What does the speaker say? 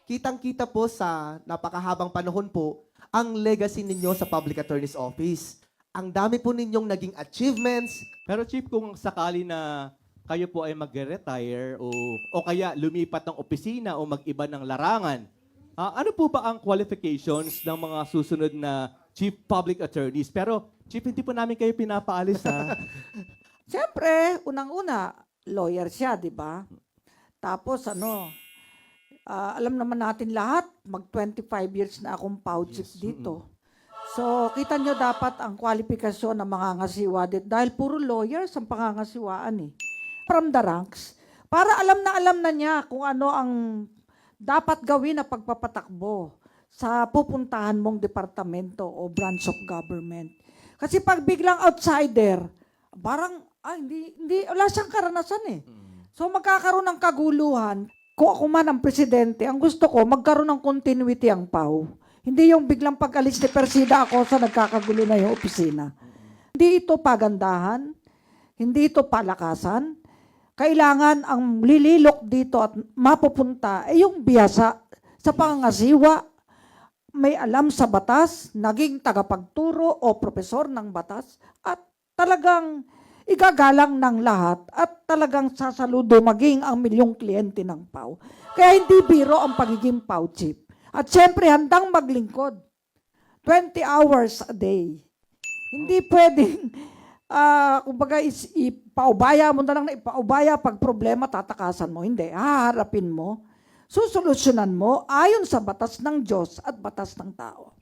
kitang-kita po sa napakahabang panahon po ang legacy ninyo sa Public Attorney's Office. Ang dami po ninyong naging achievements. Pero Chief, kung sakali na kayo po ay mag-retire o kaya lumipat ng opisina o mag-iba ng larangan, ano po ba ang qualifications ng mga susunod na Chief Public Attorneys? Pero Chief, hindi po namin kayo pinapaalis ha. Siyempre, unang-una, lawyer siya, di ba? Tapos alam naman natin lahat, mag-25 years na akong POW chief dito. So, kita nyo dapat ang kwalifikasyon ng mga ngasiwa dito. Dahil puro lawyers ang pangangasiwaan eh. From the ranks. Para alam na niya kung ano ang dapat gawin na pagpapatakbo sa pupuntahan mong departamento o branch of government. Kasi pag biglang outsider, parang, hindi, wala siyang karanasan eh. So magkakaroon ng kaguluhan. Kung ako man ang presidente, ang gusto ko, magkaroon ng continuity ang PAW. Hindi yung biglang pag-alis ni Persida ako sa nagkakagulo na yung opisina. Hindi ito pagandahan, hindi ito palakasan. Kailangan ang lililok dito at mapupunta ay yung biyasa sa pangangasiwa, may alam sa batas, naging tagapagturo o profesor ng batas, at talagang igagalang ng lahat at talagang sasaludo maging ang milyong kliyente ng PAW. Kaya hindi biro ang pagiging PAW chief. At syempre, handang maglingkod. 20 hours a day. Hindi pwedeng, kumbaga, ipaubaya mo na lang na ipaubaya pag problema, tatakasan mo. Hindi, haharapin mo, susolusyonan mo ayon sa batas ng Diyos at batas ng tao.